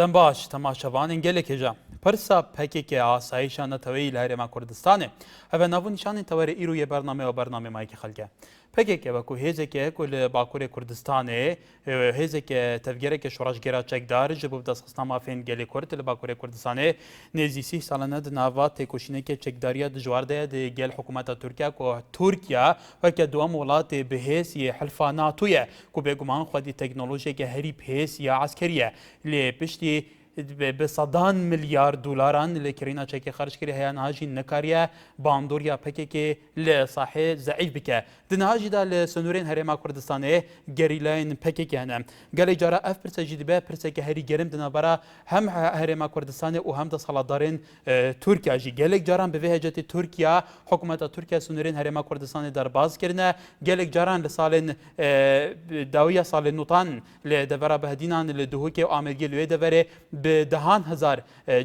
دەم باش تەماشەوانên gelekê je pirsa pekekê asayişa neteweyî li Herêma Kurdistanê ev e navnîşanên tewerê îro yê bername û bername mayekî xelke. Pekekê weku hêzeke ku li Bakurê Kurdistanê hêzeke tevgereke şoreşgera çekdar ji bo destxistina mafên gelê Kurd li Bakurê Kurdistanê nêzî sî salane di nava têkoşînekê çekdariya dijwar de di gel hikûmeta Tirkiye ku Tirkiye weke duhem welatê bihês yê hilfa NATO ye ku bêguman xwedî teknolojiyeke herî bihês ya eskerî ye lê piştî به صدان میلیارد دلاران لکرینا چکی خرج کری هیان هاجی نکاریه باندوریا پککی لصحه ضعیف بکه دنهاجی دا لسنورین هرما کردستانه گریلاین پککی هنم گلی جارا اف پرسه جدیبه پرسه که هری گرم دنبارا هم هرما کردستانه و هم دا سالادارین ترکیه جی گلک جاران به وجهت ترکیه حکومت ترکیه سنورین هرما کردستانه در باز کرنه گلک جاران لسالن داویه سال نوتان لدورا بهدینان لدهوک و آمدگی لوی دوره به دهان هزار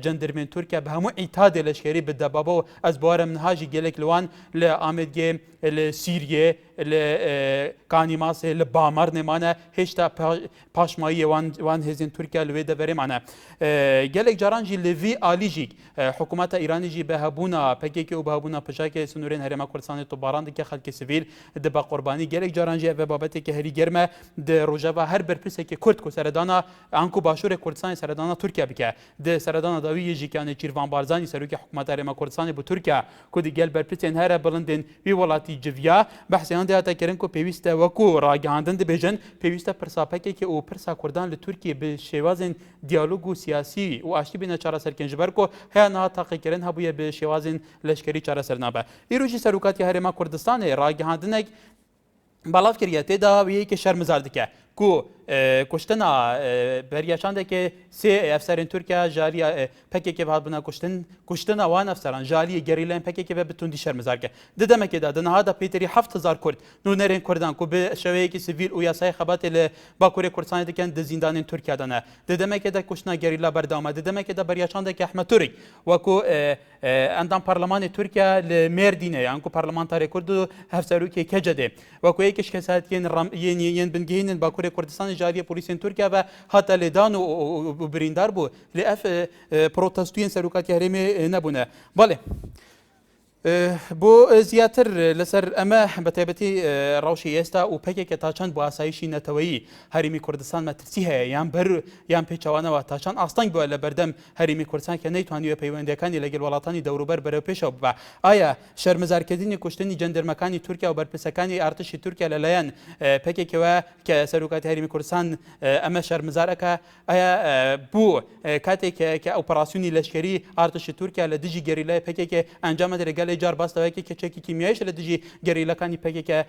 جندرمن ترکیه به همو ایتاد لشکری به دبابو از بارم نهاجی گلک لوان لآمدگی لسیریه لکانیماس لبامر نمانه هشتا پاشمایی وان هزین ترکیه لوی دوره مانه گلک جاران جی لوی آلی جی حکومت ایرانی جی به هبونا پکیکی و به هبونا پشاک سنورین هرما کردستان تو باران که خلک سیویل د با قربانی گلک جاران جی و بابت که هری گرمه د روجا هر برپسه که کرد کو سردانا انکو باشور کردستان سردانا ترکیه بکه د سردانا داوی جیکانه چیروان بارزانی سروک حکومت هرما کردستان بو ترکیه کو دی گل برپسین هر بلندن وی ولاتی جویا بحثیان ده تا کرن کو پیوسته وکو راگاندن د بجن پیوسته پرساپکه که او پرسا کردان ل ترکیه به شوازن دیالوگ سیاسی و اشتی بین چاره سرکنجبر کو هنا تاقی کرن هبوی به شوازن لشکری چاره سرنابه ایروجی سروکاتی هرما کردستان راگاندنک بالاف کریته دا وی که شرمزار دکه کو کشتنا بریاشانده که سه افسرین ترکیه جاری پکیک و بنا کشتنا وان افسران جاری گریلن پکیک و بتوندی شرمزار که ددم که دادن هذا پیتری 7000 کرد نونرین کردان کو به شوی کی سیویل و یاسای خبات ل باکوری کردستان دکن د زندان ترکیه دانه ددم که د کشتنا گریلا بردام ددم که د بریاشانده که احمد توری و کو اندام پارلمان ترکیه ل مردینه یان کو پارلمانتاری کرد افسرو که کجده و کو یکش کسات ین بنگین باکوری کردستان جاری پلیسین ترکیه و حتی لدان و بریندار بو لاف پروتستوین سروکاتی هرمی نبونه بله بو زیاتر لسر اما بتایبتی روشی استا و پکی که تاچان با آسایشی نتویی هریمی کردستان مترسیه یان بر یان پیچوانه و تاچان آستانگ بو لبردم هریمی کردستان که نیتوانی و پیوندکانی لگل ولاتانی دوروبر برای پیش و آیا شرمزارکردنی کشتنی جندرمکانی ترکیه و برپسکانی ارتش ترکیه للیان پکی که سروکات هریمی کردستان اما شرمزاره که آیا بو کاتی که اپراسیونی لشکری ارتش ترکیه لدیجی گریلای پکی که انجام در جار باستوی که چکی کیمیایش لدیجی گریلا کانی پکی که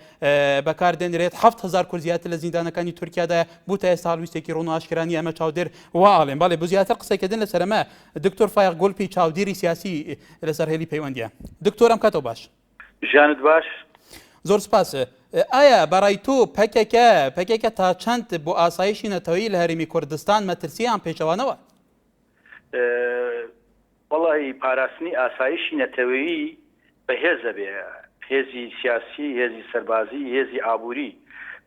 بکار دن ريت 7000 کرزیات لزندان کانی ترکیه ده بوته سالویستی که رونو اشکرانی اما چاودر و عالم بله بزیاتر قصه کدن لسرما دکتور فایق گلپی چاودری سیاسی لسر هلی پیوندیه دکتورم کاتو باش جانت باش زور سپاس آیا برای تو پکک تا چند بو آسایشی نتویی لهرمی کردستان مترسیان پیشوانه و والله پاراستنی ئاسایشی نەتەوەیی بەهێزە بێ هێزی سیاسی هێزی سەربازی هێزی ئابووری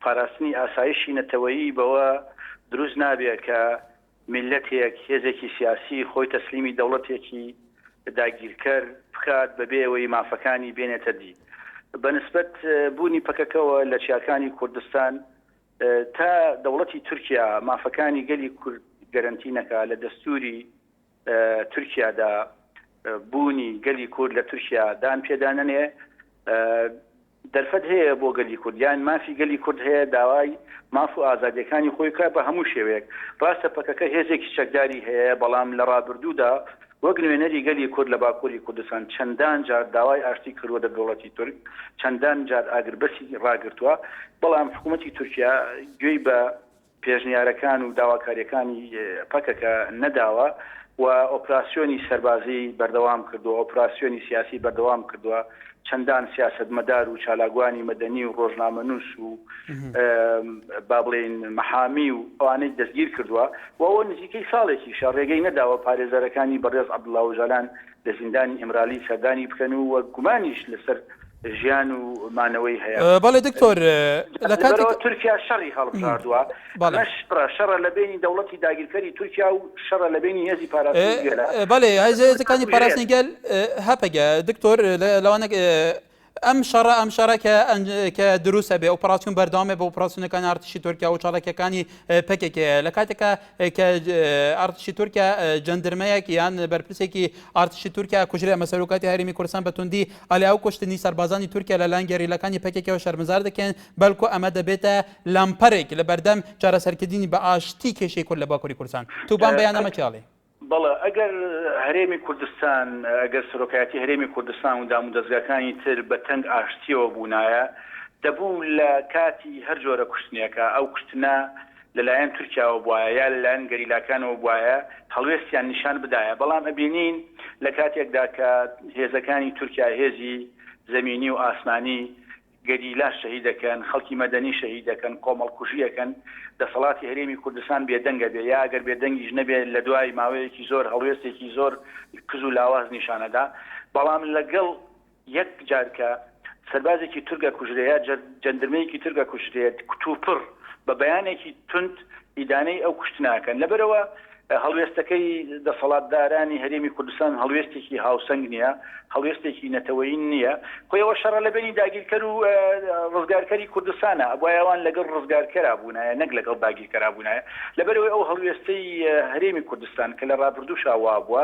پاراستنی ئاسایشی نەتەوەیی بەوە دروست نابێت کە میلەتێک هێزێکی سیاسی خۆی تەسلیمی دەوڵەتێکی داگیرکەر بکات بەبێ ئەوەی مافەکانی بێنێتە دی بەنسبەت بوونی پەکەکەوە لە چیاکانی کوردستان تا دەوڵەتی تورکیا مافەکانی گەلی کورد گەرنتی نەکا لە دەستوری تورکیا دا بوونی گەلی کورد لە تورکیا دان پێدانەنێ دەرفەت هەیە بۆ گەلی کورد یان مافی گەلی کورد هەیە داوای ماف و ئازادیەکانی خۆی کا بە هەموو شێوەیەک ڕاستە پەکەکە هێزێکی چەکداری هەیە بەڵام لە ڕابردوودا وەک نوێنەری گەلی کورد لە باکووری کوردستان چەندان جار داوای ئاشتی کردووە لە دەوڵەتی تورک چەندان جار ئاگربەسی ڕاگرتووە بەڵام حکوومەتی تورکیا گوێی بە پێشنیارەکان و داواکاریەکانی پەکەکە نەداوە و ئۆپراسیۆنی سەربازی بەردەوام کردووە ئۆپراسیۆنی سیاسی بەردەوام کردووە چەندان سیاسەتمەدار و چالاکوانی مەدەنی و ڕۆژنامەنووس و با بڵێن مەحامی و ئەوانەی دەستگیر کردووە و ئەوە نزیکەی ساڵێکی ڕێگەی نەداوە پارێزەرەکانی بەڕێز عەبدوڵڵا ئۆژەلان لە زیندانی ئیمرالی سەردانی بکەن و گومانیش لەسەر ژیان و مانەوەی هەیە بەڵێ دکتۆر لە لەبەرەوە کاتێک تورکیا شەڕی هەڵبژاردووە بەڵێ. شەڕە لە بینی دەوڵەتی داگیرکەری تورکیا و شەڕە لە بینی هێزی پاراستنی گێلە بەڵێ هێزەکانی پاراستنی گەل هەپەگە دکتۆر لەوانە ئەم شەڕە کە دروستە بێ ئۆپراسیۆن بەردەوامێ بە ئۆپراسیۆنەکانی ئارتشی تورکیا و چاڵکیەکانی پەکێکە لە کاتێکە کە ئارتشی تورکیا جەندرمەیەک یان بەرپرسێکی ئارتشی تورکیا کوژرە مەسەرۆکاتی هەرێمی کوردستان بەتوندی ئەلیا و کوشتنی سەربازانی تورکیا لەلایەن گەریلەکانی پەکێکەوە شەرمەزار دەکەن بەڵکو ئەمە دەبێتە لامپەرێک لە بەردەم چارەسەرکردنی بە ئاشتی کێشەی کورد لە باکووری کوردستان تووبان بەیانەمە چاڵێ بەڵێ ئەگەر هەرێمی کوردستان ئەگەر سەرۆکایەتی هەرێمی کوردستان و دام و دەستگاکانی تر بە تەنگ ئاشتیەوە بوونایە دەبوو لە کاتی هەر جۆرە کوشتنیەکە ئەو کوشتنە لەلایەن تورکیاوە بواە یا لەلایەن گەریلاکانەوە بواە هەڵوێستیان نیشان بدایە بەڵام ئەبینین لە کاتێکدا کە هێزەکانی تورکیا هێزی زەمینی و ئاسمانی گەریلا شەهید دەکەن خەڵکی مەدەنی شەهید دەکەن کۆمەڵکوژیەکەن دەسەڵاتی هەرێمی کوردستان بێدەنگە بێ یا ئەگەر بێدەنگیش نەبێت لە دوای ماوەیەکی زۆر هەڵوێستێکی زۆر کز و لاواز نیشانەدا بەڵام لەگەڵ یەک جارکە سەربازێکی تورکە کوژرەیە جەندرمەیەکی تورکە کوژرەیە کتوپڕ بە بەیانێکی تند ئیدانەی ئەو کوشتناکەن لەبەرەوە هەڵوێستەکەی دەسەڵاتدارانی هەرێمی کوردستان هەڵوێستێکی هاوسەنگ نییە هەڵوێستێکی نەتەوەیی نییە خۆیەوە شەڕە لە بینی داگیرکەر و ڕزگارکەری کوردستانە ئەوایەوان لەگەڵ ڕزگارکەرا بوونایە نەک لەگەڵ داگیرکەرا بوونایە لەبەرەوەی ئەو هەڵوێستەی هەرێمی کوردستان کە لە ڕابردووشا وا بووە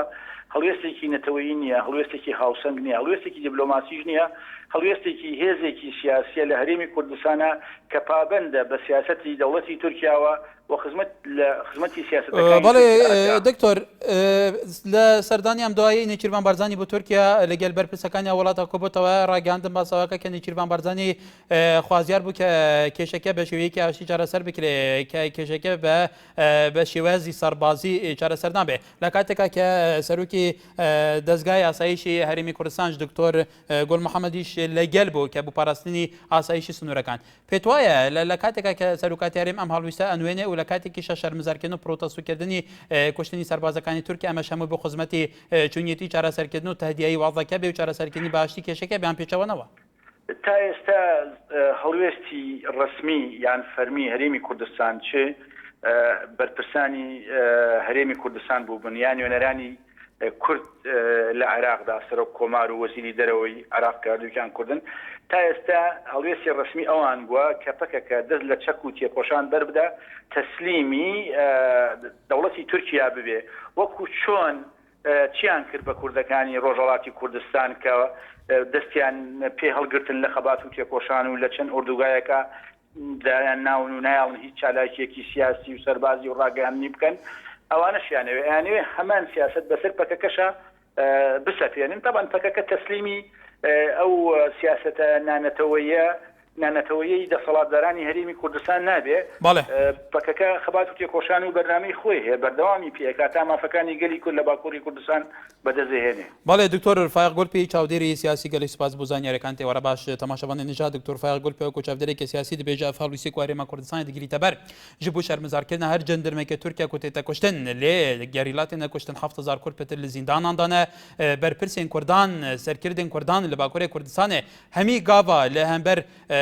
هەڵوێستێکی نەتەوەیی نییە هەڵوێستێکی هاوسەنگ نییە هەڵوێستێکی دیبلۆماسیش نییە هەڵوێستێکی هێزێکی سیاسیە لە هەرێمی کوردستانە کە پابندە بە سیاسەتی دەوڵەتی تورکیاوە و خزمەتی سیاسەتەکانی بەڵێ دکتۆر لە سەردانی ئەم دوایی نێچیروان بارزانی بۆ تورکیا لەگەل بەرپرسەکانی وڵاتە کۆبووتەوە ڕاگەاندن باسەوەکە کە نێچیروان بارزانی خوازیار بوو کە کێشەکە بە شێوەیەکی ئاشتی چارەسەر بکرێ کە کێشەکە بە شێوازی سەربازی چارەسەر نابێ لە کاتێکا کە سەرۆکی دەستگای ئاسایشی هەرێمی کوردستان دکتۆر گوڵ محەممەدیش لەگەل بوو کە بۆ پاراستنی ئاسایشی سنوورەکان پێت وایە لە کاتێکا کە سەرۆکاتی هەرێم ئەم هەڵویستە ئەنوێنێ و لە کاتێکیشە شەرمەزارکردن و پرۆتەستوکردنی کوشتنی سەربازەکانی تورکیا ئەمەش هەموو بۆ خزمەتی چونیەتی چارەسەرکردن و تهدیایی واضحەکە بێ و چارەسەرکردنی باشتی کێشەکە بیان پێچەوەنەوە تا ئێستا هەڵوێستی ڕسمی یان فەرمی هەرێمی کوردستان چ بەرپرسانی هەرێمی کوردستان بوو بن یان وێنەرانی کورد لە عێراقدا سەرۆک کۆمار و وەزیری دەرەوەی عێراق کردوویان کوردن تا ئێستا هەڵوێستی ڕسمی ئەوان بووە کە پەکەکە دەست لە چەک و تێکۆشان بەربدا تەسلیمی دەوڵەتی تورکیا ببێ وەکو چۆن چیان کرد بە کوردەکانی ڕۆژهەڵاتی کوردستان کە دەستیان پێ هەڵگرتن لە خەبات و تێکۆشان و لە چەند ئوردوگایەکە دایان ناون و نایڵن هیچ چالاکیەکی سیاسی و سەربازی و ڕاگەیاندنی بکەن ئەوانەشیانەوە یانوێ هەمان سیاست بەسەر پەکەکەشە بسەپێنن تەبان پەکەکە تەسلیمی ئەو سیاسەتە نانەتەوەیی دەسەڵاتدارانی هەرێمی کوردستان نابێ پەکەکە خەبات و تێکۆشان و بەرنامەی خۆی هەیە بەردەوامی پێکا تا مافەکانی گەلی کورد لە باکووری کوردستان بەدەستهێنێ بەڵێ دکتۆر فایق گوڵپی چاودێری سیاسی گەلی سپاس بۆ زانیاریەکان تێوەرە باش تەماشەبان نژاد دکتۆر فایق گوڵپی وەکو چاودێرێکی سیاسی دەبێژە فاڵویسی هەرێما کوردستان دەگریتە بەر ji بۆ شەرمەزارکردن هەر جەندەرمێکە تورکیا کوتێتە کوشتن لێ گەریلاتێنە کوشتن 7000 کورد پێتر لە زینداناندانە بەرپرسێن کوردان سەرکردن کوردان لە باکووری کوردستانê hemî gava li hember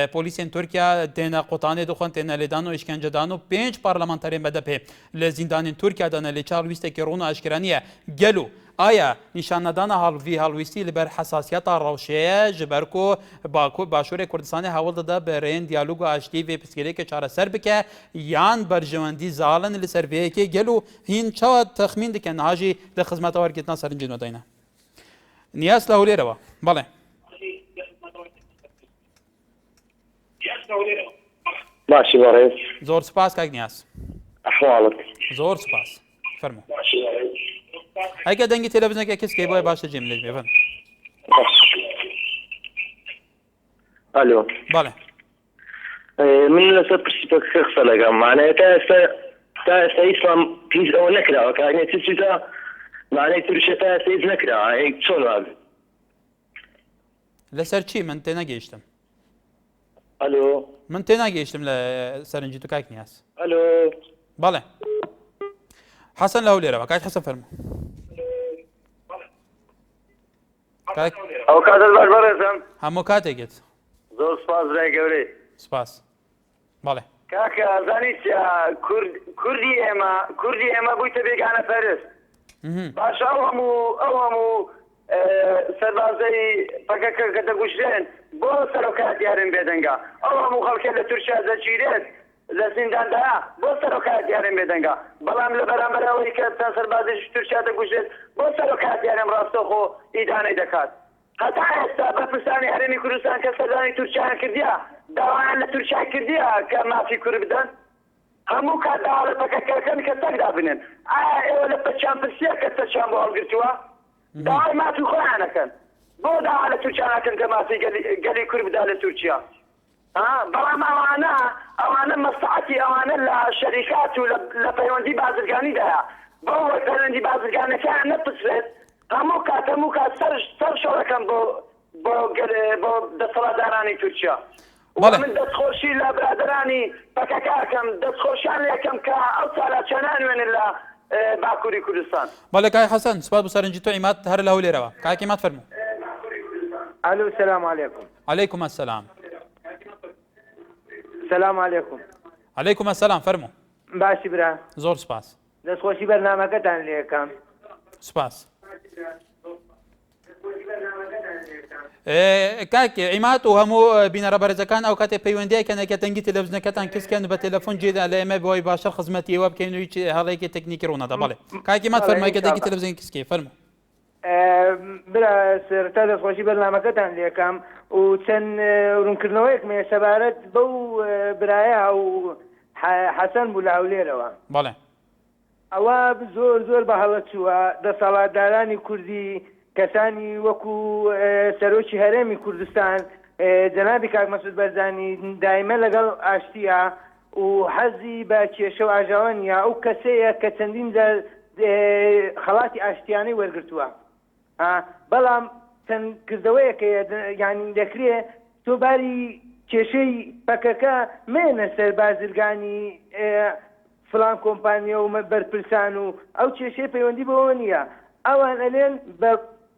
polîsên Tirkiye têne qutanê dixwin têne lêdan û îşkencedan û 5 parlamenterên BDP li zindanên Tirkiye dane lê çar wîstekî rûna eşkeraniye gelo Aya nîşanedana halwîstî li ber hesasiyeta rewşeye ji ber ku Başûrê Kurdistanê hewl dide bi rêyên diyalog û aştî vê pirsgirêkê çareser bike yan berjewendî zalin li ser vêyekê gelo hîn çawa texmîn dikin niha jî di xizmeta wergirtina serincên wedayîne. Niyaz Lawlê re wa bale. ماشي بەڕێز زۆر سپاس کاک نیاز ئەحواڵت زۆر سپاس فەرموو ئەگە دەنگی تێلەڤیزیۆنێکە کەسکەی بۆیە باشە جێم لێ بێ ئەلۆ بەڵێ من لەسەر پرسیپەکە قسە لەگەم مانایە تا ئێستا ئیسلام پیس ئەوە نەکراوە کارنێ چیتا مانای تورکیە تا ئێستا هیچ نەکراوە چۆن وابێ لەسەر چی من تێنەگەیشتم ئەلۆ من تێناگەیشتم لە سەرنجی تو کاک نیاز ئەلۆ بەڵێ حەسەن لەو لێرەوە کاک حەسەن فەرموو ئەو کاتت باش بەڕێزم هەموو کاتێکێت زۆر سپاس برای گەورەی سپاس بەڵێ کاکە ئازانیت کوردی ئێمە بوویتە بێگانە پەرست باش ئەو هەموو سەربازەی پەکەکە کە دەگوشرێن بۆ سەرۆکات یارن بێدەنگا ئەو هەموو خەڵکێ لە تورکیا دەچیرێت لە زینداندا بۆ سەرۆکات یارن بێدەنگا بەڵام لە بەرامبەرەوەی کە تا سەربازیش تورکیا دەگوشرێت بۆ سەرۆکات یارن ڕاستەوخۆ ئیدانەی دەکات هەتا ئێستا بەرپرسانی هەرێمی کوردستان کە سەردانی تورکیان کردیا داوایان لە تورکیا کردیا کە مافی کورد بدەن هەموو کات داوا لە پەکەکەکەن کە سەردا بنێن ئایا ئێوە لە پەچیان پرسیە کە سەرچیان بۆ هەڵگرتووە داوای مافی خۆیانەکەن بۆ داوا لە تورکیانەکەن کە مافی گەلی کورد بدا لە تورکیا بەڵام ئەوانە مەسعەتی ئەوانە لە شەریکات و لە پەیوەندی بازرگانیدایە بۆ پەیوەندی بازرگانەکەیان نەپسرێت هەموو کات سەر شەڕەکەم بۆ دەسەڵاتدارانی تورکیا من دەستخۆشی لە برادرانی پەکەکەکەم دەستخۆشیان لێکم کە ئەو سالاچە نانوێنن لە باکووری کوردستان بەڵێ کاک حەسەن سوپاس بۆ سەرنجی تۆ ئیمات هەر لە هەولێرەوە کاک ئیمات فەرموو الو السلام عليكم عەلەیکوم ئەسسەلام السلام عليكم عەلەیکوم ئەسسەلام فەرموو باشی برا زۆر سپاس دەستخۆشی بەرنامەکەتان لێکم سپاس کاک ئیمات و هەموو بینەرە بەرزەکان ئەو کاتێ پەیوەندیای کەنەکە تەنگی تەلەڤیزیۆنەکەتان کەسکەن بە تەلەفۆن جێدا لە ئێمە بۆی باشتر خزمەتیەوە بکەین و هیچ هەڵەیەکی تەکنیکی ڕوونەدا بەڵێ کاک ئیمات فەرمایە کە دەنگی تەلەڤیزیۆن کەسکێ فەرموو برا سەرەتا دەستخۆشی بەرنامەکەتان لێکم و چەند ڕوونکردنەوەیەک مێ سەبارەت بەو برایە و حەسەن بوو لە هەولێرەوە بەڵێ ئەوە زۆر بە هەڵە چووە دەسەڵاتدارانی کوردی کەسانی وەکو سەرۆکی هەرێمی کوردستان جەنابی کاک مەسعود بەرزانی دایمە لەگەڵ ئاشتیە و حەزی بە کێشە و ئاژاوەنیە ئەو کەسەیە کە چەندین جار خەڵاتی ئاشتیانەی وەرگرتووە بەڵام چەند کردەوەیەکە یانی دەکرێت تۆ باری کێشەی پەکەکە مێنە سەر بازرگانی فلان کۆمپانیا و بەرپرسان و ئەو کێشەی پەیوەندی بەوە نییە ئەوان ئەلێن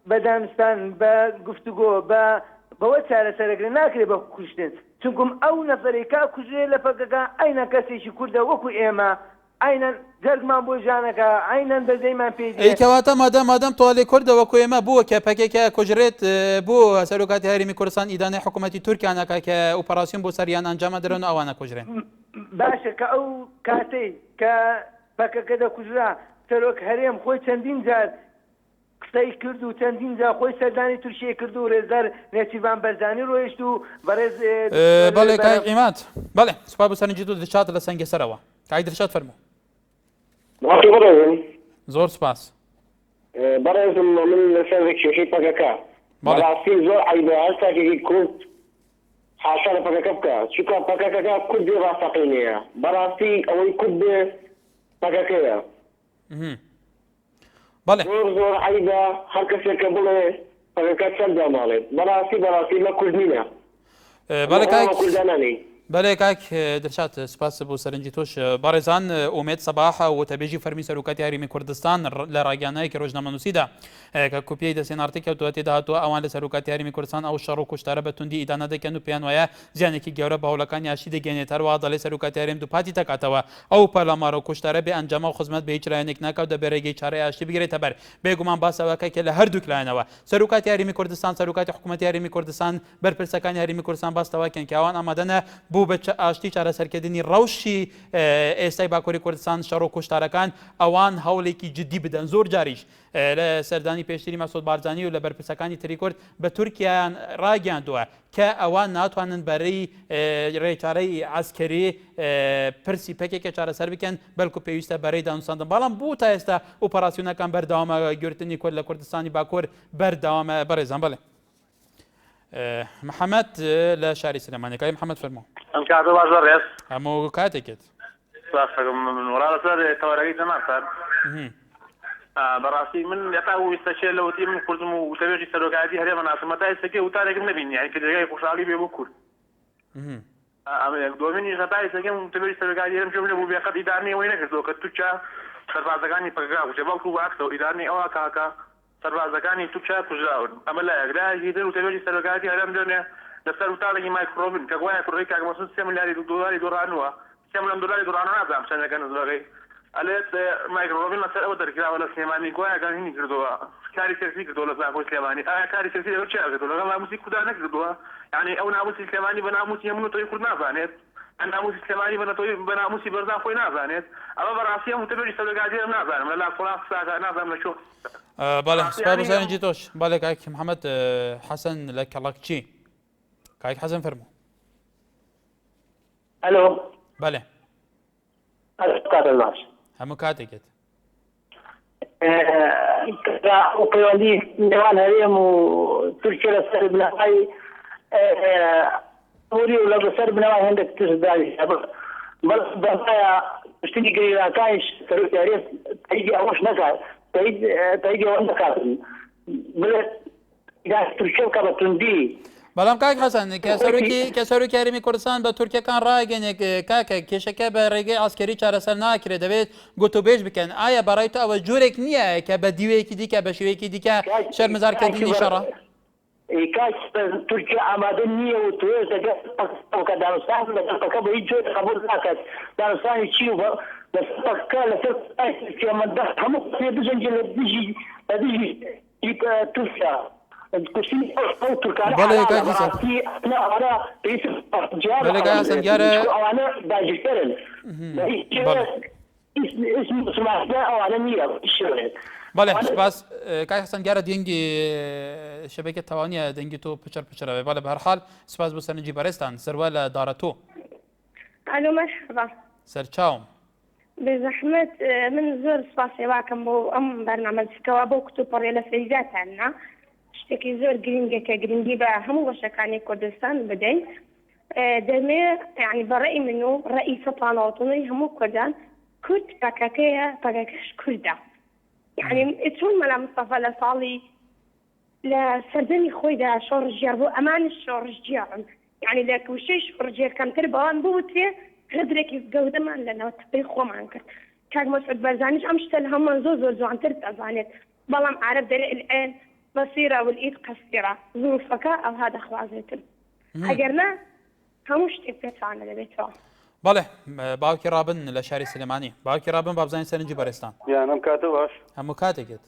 بە دانستان بە گفتوگۆ بەوە چارەسەرەگرە ناکرێت بە کوشتن چونکم ئەو نەفەرێکا کوژێ لە پەکەکە ئەینە کەسێکی کووردە وەکو ئێمە ئاینەن جەرگمان بۆ ژانەکە ئاینەن بەزەیمان پێ کەواتە مادەم تۆڵی کوردەوە کو ئێمە بووە کە پەکێکە کوژرێت بۆ سەرۆکاتی هەرێمی کوردستان ئیدانەی حکوومەتی تورکیانەکە کە ئۆپەراسیۆن بۆ سەریان ئەنجامە دەرەن و ئەوانە کوژرێن باشە کە ئەو کاتەی کە پەکەکە دەکوژرا سەرۆک هەرێم خۆی چەندین جار قسەی کرد و چەندین جا خۆی سەردانی تورکیە کرد و ڕێزدار نێچیروان بەرزانی ڕۆیشت و بەڕێز بەڵێ کاک ئیمات بەڵێ سوپاس بۆ سەرنجی تۆ دەچات لە سەنگەسەرەوە کاک دڵشاد فەرموو زۆر سپاس بەڕێزم من لەسەر کێشەی پەکەکە بەڕاستی زۆر عیبە هەستاکێکی کورد حاشا لە پەکەکە بکە چونکە پەکەکەکە کورد بێ ڕاستەقینەیە بەڕاستی ئەوەی کورد بێ پەکەکەیە بەڵێ زۆر عیبە هەر کەسێکە بڵێ پەکەکە چەند داماڵێت بەڕاستی مە کورد نینە بەڵێ کاک کوردانانی بەڵێ کاک دڵشاد سپاس بۆ سەرنجی تۆش بەڕێزان ئومێد سەباح و تەبێژی فەرمی سەرۆکاتی هەرێمی کوردستان لە ڕاگەیانەیەکی ڕۆژنامەنووسیدا کە کوپیەی دەسێنارتی کەوتووە تێدا هاتووە ئەوان لە سەرۆکاتی هەرێمی کوردستان ئەو شەڕ و کوشتارە بە توندی ئیدانە دەکەن و پێیان وایە زیانێکی گەورە بە هەوڵەکانی یاشی دەگەێنێت هەروەها دەڵێ سەرۆکاتی هەرێم دووپاتی تەکاتەوە ئەو پەرلەمانە و کوشتارە بێ ئەنجامە و خزمەت بە هیچ لایەنێک ناکات دەبێرەگەی چارەی یاشی بگرێتە بەر بێگومان باسەوەکە کە لە هەردووک لایەنەوە سەرۆکاتی هەرێمی کوردستان سەرۆکاتی حکوومەتی هەرێمی کوردستان بەرپرسەکانی هەرێمی کوردستان باستەوەکەن کە ئەوان ئامادەنە بوو بە ئاشتی چارەسەرکردنی ڕەوشی ئێستای باکووری کوردستان شەڕ و کوشتارەکان ئەوان هەوڵێکی جدی بدەن زۆر جاریش لە سەردانی پێشتری مەسعود بارزانی و لە بەرپرسەکانی تری کورد بە تورکیایان ڕاگەاندووە کە ئەوان ناتوانن بەرەی ڕێچارەی عەسکەری پرسی پەکێکە چارەسەر بکەن بەڵکو پێویستە بەرەی دانوستاندن بەڵام بوو تا ئێستا ئۆپەراسیۆنەکان بەردەوامە گرتنی کورد لە کوردستانی باکوور بەردەوامە بەڕێزان بڵێ محەممەد لە شاری سلێمانیەکەی محەممەد فەرموو ئەم کاتە باش بەڕێز هەموو کاتێکێت وەڵا لەسەر تەوەرەکەی تەماشار بەڕاستی من یتا ویستەشێ لەوتی من کوردم و تەوێژی سەرۆکاتی هەرێمە ناسم تا ئێستاکە وتارێکم نەبینی یعنی کە جێگای خۆشحاڵی بێ بۆ کورد دومینی هەتا ئێستاکەم تەوێژی سەرۆکاتی هەرێم پێم نەبوو بێ قەت ئیدارنی ئەوەی نەکردەوە کە تووچە سەربازەکانی پەکەکە کوژێ بەڵکو واکسەوە ئیدارنی ئەوە کاکە سەربازەکانی تورکیا کوژراون ئەمە لایەکدا هیدر و تەلۆژی سەرۆکاتی هەرێم دوێنێ لەسەر وتاڵێکی مایکرۆبن کە گوایە کوڕی کاک مەسعود 3 ملیاری دۆلاری دۆڕانووە 3 ملیۆن دۆلاری دۆڕانە نازانم چەندەکە نزڵەکەی ئەلێت مایکرۆبن لەسەر ئەوە دەرکراوە لە سلێمانی گوایەکان هینی کردووە کاری سیاسی کردووە لە زانکۆی سلێمانی ئایا کاری سیاسی لەگەڵ چیا کردووە لەگەڵ ناموسی کوردان نەکردووە یعنی ئەو ناموسی سلێمانی بە ناموسی هەموو تۆی کورد نازانێت ئەم ناموسی سلێمانی بە ناموسی بەرزان خۆی نازانێت ئەمە بەڕاستی هەموو تەلۆژی سەرۆکاتیە نازانم لە لاکۆڵا قساکە نازانم لە چۆ بەڵێ سپاس بۆ سەرنجی تۆش بەڵێ کاک محەممەد حەسەن لە کەڵەکچی کاک حەسەن فەرموو الو بەڵێ کاتە باش هەموو کاتێکێت پەیوەندی نێوان هەرێم و تورکیا لەسەر بنەمای ئەوری و لەسەر بنەمای هەندێک تشداری بەڵ بەمایە شتێکی گەیراکانیش سەرۆکی هەرێم تاییدی ئەوەش نەکات تاییدی ئەوە نەکاتن بڵێت تورکیا بکە بە توندی بەڵام کاک حەسەن کە سەرۆکی هەرێمی کوردستان بە تورکیەکان ڕاگەنێک کاکە کێشەکە بە ڕێگەی ئاسکەری چارەسەر ناکرێت دەبێت گوتوبێژ بکەن ئایا بەڕای تو ئەوە جۆرێک نییە کە بە دیوەیەکی دیکە بە شێوەیەکی دیکە شەرمەزارکردنی شەڕە کاش تورکیا ئامادە نییە و توێژ دەگەکە دانوستان لەسەرپەکە بە هیچ جۆر قبول ناکات دانوستانی چی و لەسەرپەکە لەسەر تورکیامەدە هەموو پێ بژەنجێ لە دژی تورکیا بەڵێ کاک حەسەن بەڵێ کاک حەسەن دیارە ئەوانە داگیرکەرن ئەوانە نییە بەڵێ سپاس کاک حەسەن دیارە دێنگی شەبەکە تەوانیە دەنگی تۆ پچەر پچەرەوێ بەڵێ بەهەرحاڵ سپاس بۆ سەرنجی بەڕێستان سەروە لە دارەتۆ الو مرحبا سەرچاوم بزەحمەت من زۆر سپاسێواکەم بۆ ئەم بەرنامەجەکەوە بۆ کتوپەڕێ لە فەیزاتاننا شتێکی زۆر گرنگەکە گرنگی بە هەموو بەشەکانی کوردستان بدەین دەمێ یعنی بەڕێی من و ڕێی سەپانەوەتنەوەی هەموو کوردان کورد پاکەکەیە پاکەکەش کووردە یعنی چۆن مەلا مستەفا لە ساڵی لە سەردەمی خۆیدا شۆڕژیار بۆ ئەمانش شۆڕژگیارن یعنی لە کوشەی شۆڕژێر کەمتر بەوان بوتێ هەدرێکی گەودەمان لە ناوتپەی خۆمان کرد کاک مەسعود بەرزانیش ئەم شتە لە هەمووان زۆر جوانتر دەزانێت بەڵام عارف دەرێ الآن بصيرة والإيد قصيرة ظروفك أو هذا خوازيتم أجرنا هموش تبتعنا لبيتها بەڵێ باوکی ڕابن لە شاری سلێمانی باوکی ڕابن با بزانین سەرنجی بەڕێستان یانم کاتە باش هەموو کاتێکێت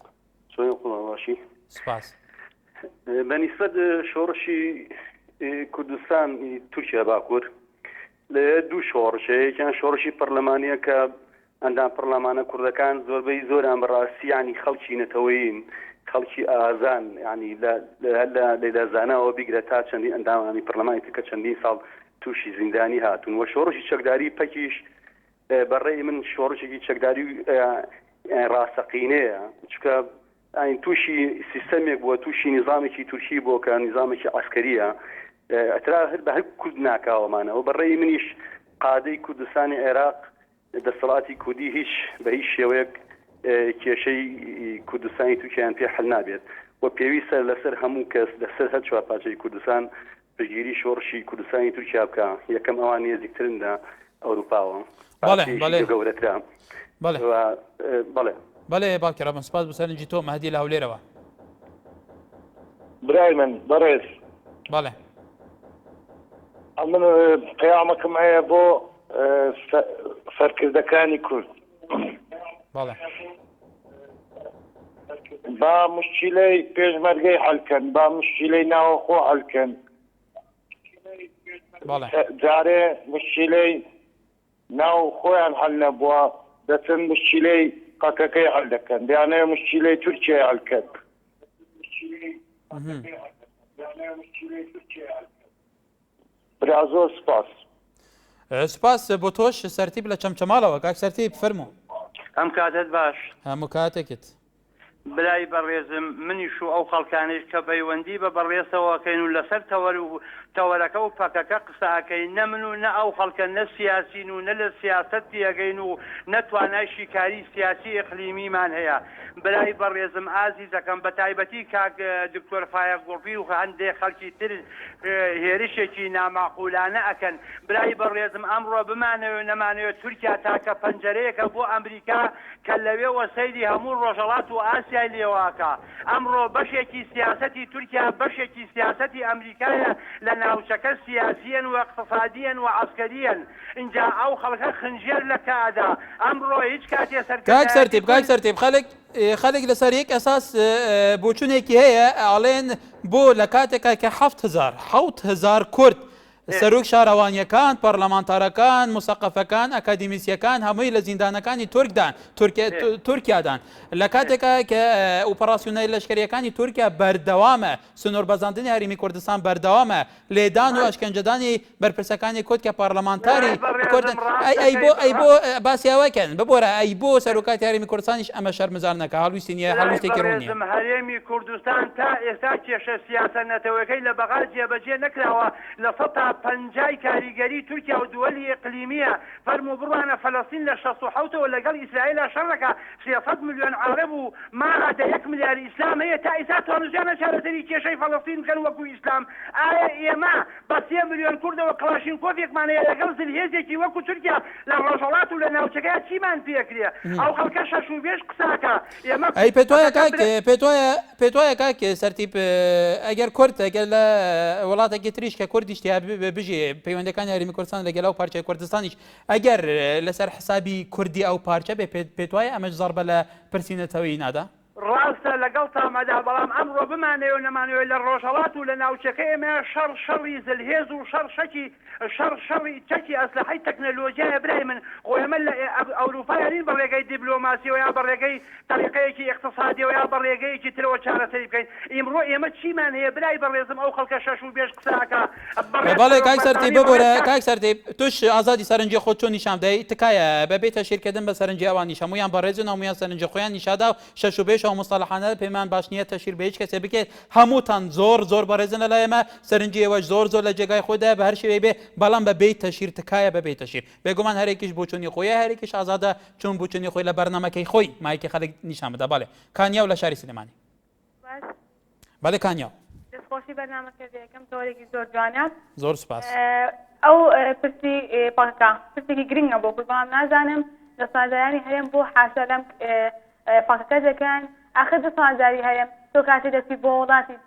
چۆن باشی سپاس بەنیسبەت شۆڕشی کوردستان تورکیا باکوور لە دوو شۆڕشەیەکیان شۆڕشی پەرلەمانیە کە ئەندام پەرلەمانە کوردەکان زۆربەی زۆران بەڕاستی ینی خەڵکی نەتەوەین خەڵکی ئازان ینی لێدازانەوە بیگرە تا چەندی ئەندامانی پەرلەمانی تکە چەندین ساڵ تووشی زیندانی هاتون وە شۆڕشی چەکداری پەکیش بەڕێی من شۆڕشێکی چەکداری ڕاستەقینەیە چکە تووشی سیستەمێک بووە تووشی نظامێکی تورکی بۆ کە نظامێکی عسکەریە ئەترا بە هەر کورد ناکاوەمانەوە بەڕێی منیش قادەی کوردستانی عێراق دەسەڵاتی کوردی هیچ بە هیچ شێوەیەک کێشەی کوردستانی تورکیان پێ حل نابێت و پێویستە لەسەر هەموو کەس لەسەر هەر چوار پارچەی کوردستان پشگیری شۆڕشی کوردستانی تورکیا بکە یەکەم ئەوان نێزیکترندا ئەوروپاوە گەورەترا بەڵێ باوکی ڕابن سپاس بۆ سەرنجی تۆ مەهدی لە هەولێرەوە برای من بەڕێز بەڵێ من پەیامەکەم هەیە بۆ سەرکردەکانی کورد بەڵێ با مشکلەی پێشمەرگەی حەلکەن با مشکلەی ناوەخۆ حەلکەن جارێ مشکلەی ناو خۆیان حەل نەبووە دەچن مشکلەی قەکەکەی حەل دەکەن دەیانەوێ مشکلەی تورکیای حەلکەن برا زۆر سپاس سپاس بۆ تۆش سەرتیب لە چەمچەماڵەوە کاک سەرتیب فەرموو ئەم کاتت باش هەموو کاتێکت برای بەڕێزم منیش و ئەو خەڵکانش کە پەیوەندی بە بەڕێزەوەکەین و لەسەر تەوەرەکە و پەکەکە قساکەین نە من و نە ئەو خەڵکە نە سیاسین و نە لە سیاست تێگەین و نەتوانای شیکاری سیاسی ئیقلیمیمان هەیە برای بەڕێزم ئازیزەکەم بە تایبەتی کاک دکتۆر فایە گوڵپی و هەندێک خەڵکی تر هێرشێکی ناماقولانە ئەکەن برای بەڕێزم ئەمڕۆ بمانەوێت نەمانەوێت تورکیا تاکە پەنجەرەیەکە بۆ ئەمریکا کە لەوێ وەسەیری هەموو ڕۆژەڵات و باسیای لێواکە ئەمڕۆ بەشێکی سیاسەتی تورکیا بەشێکی سیاسەتی ئەمریکایە لە ناوچەکە سیاسیەن و اقتصادیەن و عسکەریەن اینجا ئەو خەڵکە خنجێر لە کادا ئەمڕۆ هیچ کاتێ کاک سەرتیب خەڵک لەسەر یەک ئەساس بۆچوونێکی هەیە ئاڵێن بۆ لە کاتێکا کە 7,000 کورد سەرۆک شارەوانیەکان پەرلەمانتارەکان موسەقەفەکان ئەکادیمیسیەکان هەمووی لە زیندانەکانی تورکیادان لە کاتێکا کە ئۆپەراسیۆنای لەشکریەکانی تورکیا بەردەوامە سنووربەزاندنی هەرێمی کوردستان بەردەوامە لێدان و ئەشکەنجەدانی بەرپرسەکانی کۆتکە پەرلەمانتاری ئەی بۆ باسیاوەکەن ببۆرە ئەی بۆ سەرۆکاتی هەرێمی کوردستانیش ئەمە شەرمزار نەکە هەڵویستی نیە هەڵویستێکی ڕوونیە هەرێمی کوردستان تا ئێستا کێشە سیاسە نەتەوەکەی لە بەغا جێبەجێ نەکراوە لە 150 کاریگەری تورکیا و دووەلی ئیقلیمیە فەرمو بڕوانە فەلەستین لە 67ەوە لەگەڵ ئیسرائیل شەڕەکە 300 ملیۆن عەرەب و ماهاتە 1 ملیار ئیسلام هەیە تا ئێستا توانوجانە چارەسەری کێشەی فەلەستین بکەن وەکو ئیسلام ئایا ئێمە بە 3 ملیۆن کوردەوە کڵاشینکۆڤێکمان هەیە لەگەڵ زلهێزێکی وەکو تورکیا لە ڕۆژهەڵات و لە ناوچەکەیە چیمان پێکرێ ئەو خەڵکە شەش و بێش قساکە ئێمە ئەی پێت وایە کاک سەرتیب ئەگەر کورد ئەگەر لە وڵاتێکی تریش کە کوردیشتیا بژێ پەیوەندەکانی هەرێمی کوردستان لەگەڵ ئەو پارچەی کوردستانیش ئەگەر لەسەر حسابی کوردی ئەو پارچە بێ پێت وایە ئەمەش زەربە لە پرسیینەتەوەی نادا ڕاستە لەگەڵ تامەدا بەڵام ئەمڕۆ بمانەوە نەمانەوە لە ڕۆژهەڵات و لە ناوچەکە ئێمە شەڕی زلهێز و شەڕی چەکی ئەسلحەی تەکنەلۆژیایە برای من خۆ ئێمە لە ئەوروپا یارین بە ڕێگەی دیبلۆماسیەوە یا بە ڕێگەی تەریقەیەکی اقتصادیەوە یا بە ڕێگەیەکی ترەوە چارەسەری بکەین ئیمڕۆ ئێمە چیمان هەیە برای بەڕێزم ئەو خەڵکە شەش و بێش قساکە بەڵێ کاک سەرتیب ببۆرە کاک سەرتیب توش ئازادی سەرنجی خۆت چۆن نیشان بدەیت تکایە بەبێتە شیرکردن بە سەرنجی ئەوانیش هەمویان بەڕێزن هەمویان سەرنجی خۆیان نیشادا و شەش و بێش ئەو مستەڵەحانە پێمان باش نییە تەشیر بە هیچ کەسێ بکێت هەمووتان زۆر بەڕێزن لەلای ئێمە سەرنجی ئێوەش زۆر لە جێگای خۆدا بە هەر شێوەی بێ بەڵام بەبێت تەشیر تکایە بەبێت تەشیر بێگومان هەرێکیش بۆچوونی خۆیە هەرێکیش ئازادە چۆن بۆچوونی خۆی لە بەرنامەکەی خۆی مایکی خەڵک نیشان بدە باڵێ کانیا و لە شاری سلێمانی باڵێ کانیا دەستخۆشی بەرنامەکە یەکەم تۆرێکی زۆر جوانات زۆر سوپاس ئەو پرسی پاکە پرسێکی گرنگە بۆ بڵام نازانم دەسەڵاتدارانی هەرێم بۆ حاشا لەم پاکەکە دەکەن ئاخر دەسەڵاتداری هەرێم تۆ کاتی دەستی بۆ وڵاتی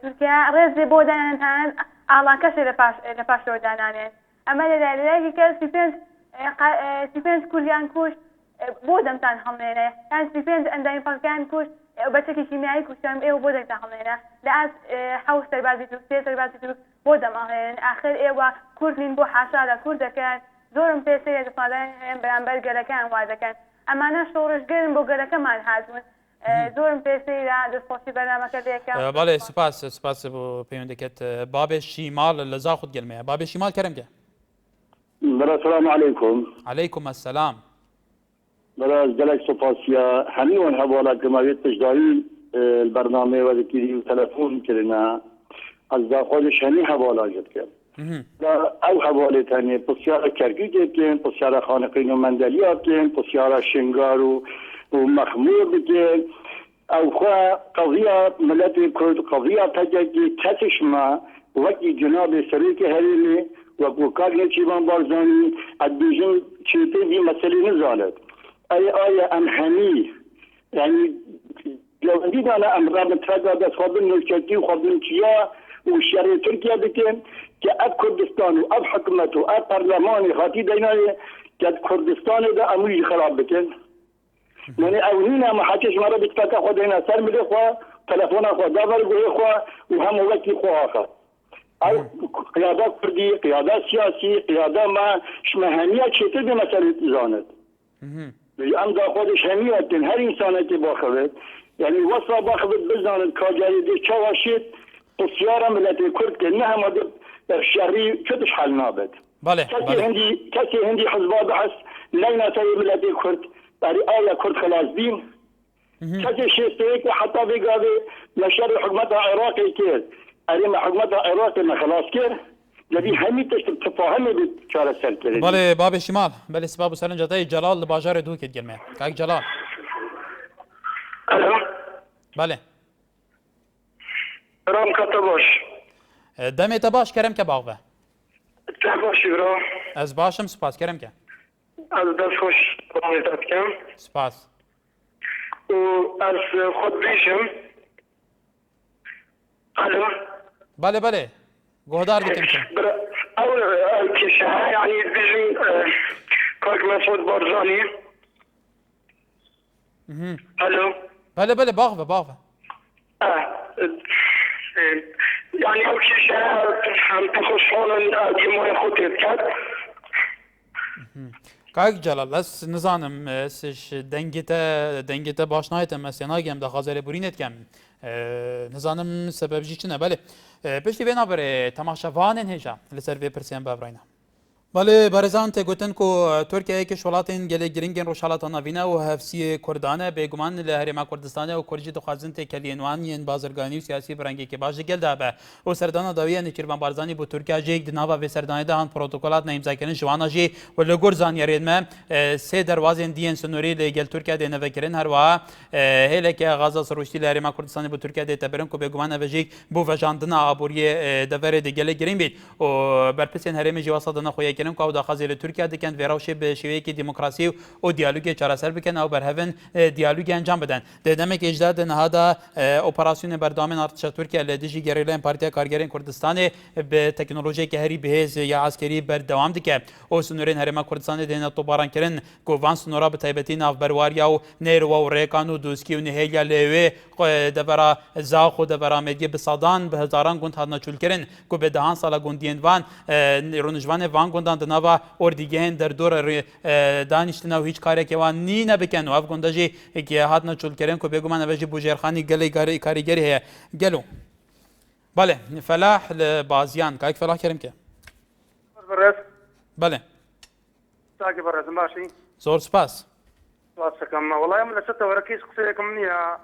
تورکیا ڕێزێ بۆ دانێنان ئاڵاکەشێ لە پاشەوە دانانێن ئەمە لەلایەکی کە سیپێنج کوردیان کوشت بۆ دەمتان هەڵێنێ یان سیپێنج ئەندامی پاکەکان کوشت بەچێکی کیمیایی کوشتم ئێوە بۆ دەمتان هەڵێنە لە ئاس حەوت سەربازی تورک سێ سەربازی تورک بۆ دەمەڵێن ئاخر ئێوە کوردین بۆ حاشا لە کوردەکەن زۆرم پێسەیە دەسەڵاتداران بەرامبەر گەلەکان وا دەکەن ئەمانە شۆڕشگەرن بۆ گەلەکەمان هاتوون زۆرم پێسەیە دەستخۆشی بەرنامەکە دەکەم باڵێ سوپاس بۆ پەیوەندەکەت بابێ شیماڵ لە زاخوت گەلمەیە بابێ شیماڵ کەرەمگە السلام عليكم. عليكم السلام. براز جلك سوباسيا حنيون حوالا كما يتجداري البرنامج وذكري وتلفون كلنا از خودش هني حوالا جد كان. او حواله ثانيه بسياره كركوك كان بسياره خانقين ومندليا كان بسياره شنغار ومخمور كان او خا قضيه ملت كرد قضيه تجي تتشما وقت جناب سريك هرمي وكوكار نشيبان بارزاني الدوجن شيتي دي مسألة نزالت أي أمحني يعني لو عندي أنا أمر متفقد بس خابن الشركي وخابن كيا وشارع تركيا بكين كأب كردستان وأب حكومته وأب برلماني خاطي دينا كأب كردستان ده أمري خراب بكين يعني أولينا ما حكيش مرة بتفكر خدينا سر ملي خوا تلفون خوا دبر جوي خوا وهم وقتي خوا آخر أو قيادة كردي قيادة سياسي قيادة ما شمهنية شتى بمسألة زانت. أم دا خودش همیت دن هر انسانه که باخوید یعنی وصل باخوید بزنند کاجایی دی چواشید بسیار ملت کرد که نه همه شهری چطش حل نابد کسی هندی حزبا بحث لینا سوی ملت کرد برای آیا کرد خلاص دین کسی شیسته که حتی بگاوی نشر حکمت عراقی کرد اریم حکمت عراقی نخلاص کرد جدی همین تفاهمی به چاره سر کرد. بله باب شمال بله سبب سرنجاتای جلال لباجار دو کد گلمه کاک جلال. بله. رام کتاباش. دمی تباش کرم که باغه. تباشی برا. از باشم سپاس کرم که. از دست خوش باید کم. سپاس. وأز خود بيشم. ألو. بله گهدار دکم چه أول كيشة يعني بيجم كاك مسعود بارزاني. ألو. بله باغفه يعني أول كيشة هم تخص حالا ديما خود تبكت. کاک جلال اس نزانم سش دنگیتا باش نایتم مسیناگم دا خازر بورینت کم نزانم سبب جی چنه بله پشتی بینا بره تماشاوانن هجا لسر وی پرسیان بابراینا بله برزان ته گوتن کو ترکیه که شولاتین گله گرینگن روشالات ناوینا و هفسی کردانه بگمان لهرما کردستان و کرجی دخوازن ته کلینوان ین بازرگانی و سیاسی برنگی که باج گل دابه و سردان داویه نکربان بارزانی بو ترکیه جیک دناوا و سردان دهان پروتکولات نیم کردن جوانا جی و لگورزان یارید ما سه دروازن دین سنوری لگل ترکیه دینه وکرین هر وا هله که غزا سروشتی لهرما کردستان بو ترکیه ده تبرن کو بگمان و جیک بو وجاندنا عبوریه دفر ده گله گرین بید و برپسین هرم جواسادنا خویا کنم که داخل ترکیه دکن وراش به شیوهی که دموکراسی و دیالوگ چارەسەر بکن او برهون دیالوگ انجام بدن دمک اجداد نهادا اپراسیون بردامن ارتش ترکیه لدیجی گریلان پارتیا کارگرین کردستان به تکنولوژی که هری بهز یا عسکری بردوام دکه او سنورین هرما کردستان دینه توباران کرن کو وان سنورا به تایبتی ناف برواریا و نیر و ریکانو دوسکی و نهیلا لوی دبرا زاخ و دبرا مدی به صدان به هزاران گوند هادنا چول کرن کو به دهان سالا گوندین وان رونجوان وان گوندان نوا اردیگهن در دور دانشتنا و هیچ کاری که وان نی نبکن و اف گندجی که هاتنا چول کرن کو بگو من وجه بوجرخانی گلی کاریگری هه گلو بله فلاح بازیان کاک فلاح کریم که بله ساقي برز ماشي زور سپاس واسكم والله من ستة وركيس قصيكم نيا